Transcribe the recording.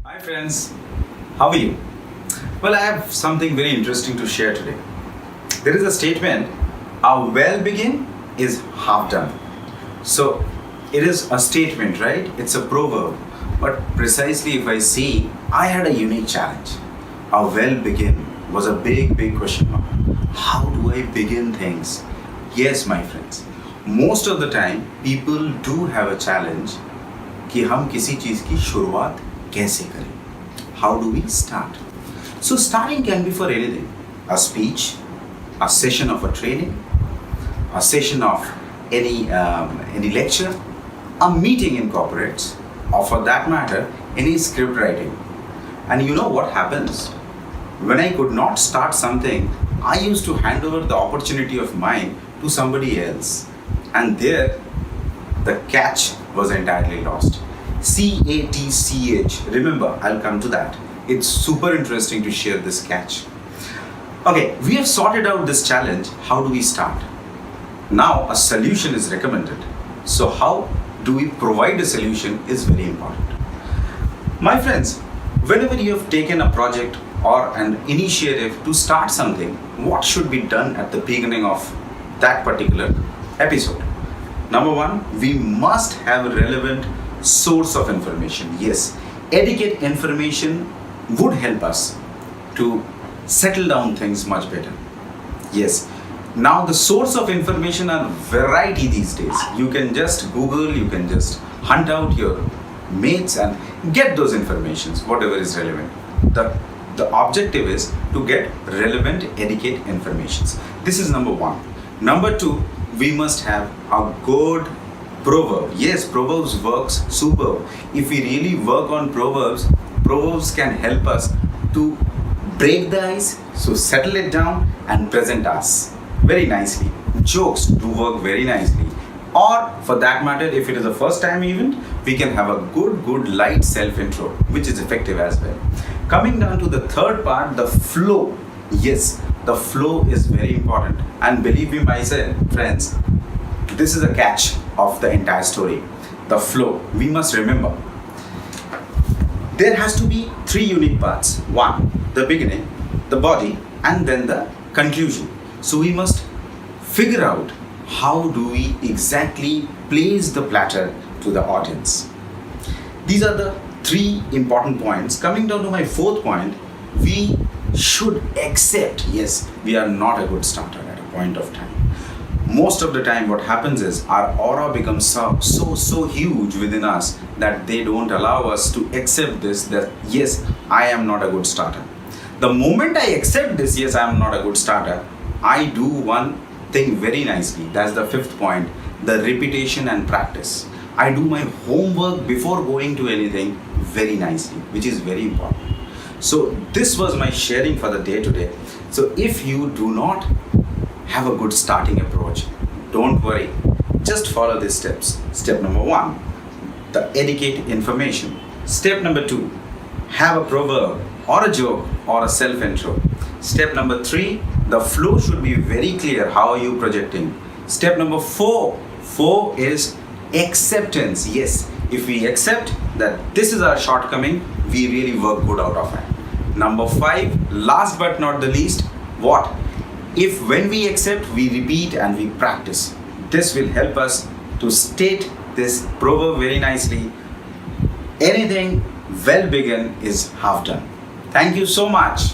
Hi friends, how are you? Well, I have something very interesting to share today. There is a statement, a well begin is half done. So it is a statement, right? It's a proverb. But precisely if I see, I had a unique challenge. A well begin was a big question mark. How do I begin things? Yes, my friends. Most of the time, people do have a challenge कि हम किसी चीज़ की शुरुआत कैसे करें? How do we start? So starting can be for anything. A speech, a session of a training, a session of any lecture, a meeting in corporates, or for that matter, any script writing. And you know what happens? When I could not start something, I used to hand over the opportunity of mine to somebody else. And there, the catch was entirely lost. CATCH. Remember, I'll come to that. It's super interesting to share this catch. Okay, we have sorted out this challenge. How do we start? Now, a solution is recommended. So, how do we provide a solution is very important. My friends, whenever you have taken a project or an initiative to start something, what should be done at the beginning of that particular episode? Number one, we must have a relevant source of information. Yes, adequate information would help us to settle down things much better. Yes, now the source of information are variety these days. You can just Google, you can just hunt out your mates and get those informations, whatever is relevant. The objective is to get relevant, adequate informations. This is number one. Number two, we must have a good proverb. Yes, Proverbs works superb. If we really work on Proverbs, Proverbs can help us to break the ice, so settle it down and present us very nicely. Jokes do work very nicely. Or for that matter, if it is a first time event, we can have a good light self-intro, which is effective as well. Coming down to the third part, the flow. Yes, the flow is very important. And believe me, myself, friends, this is a catch of the entire story. The flow. We must remember, there has to be three unique parts. One, the beginning, the body, and then the conclusion. So we must figure out how do we exactly place the platter to the audience. These are the three important points. Coming down to my fourth point, we should accept, yes, we are not a good starter at a point of time. Most of the time what happens is our aura becomes so huge within us that they don't allow us to accept this, that yes, I am not a good starter. The moment I accept this, yes, I am not a good starter, I do one thing very nicely. That's the fifth point, the repetition and practice. I do my homework before going to anything very nicely, which is very important. So this was my sharing for the day today. So if you do not have a good starting approach, don't worry, just follow these steps. Step number one, the adequate information. Step number two, have a proverb or a joke or a self-intro. Step number three, the flow should be very clear. How are you projecting? Step number four is acceptance. Yes, if we accept that this is our shortcoming, we really work good out of it. Number five, last but not the least, what? If when we accept, we repeat and we practice. This will help us to state this proverb very nicely. Anything well begun is half done. Thank you so much.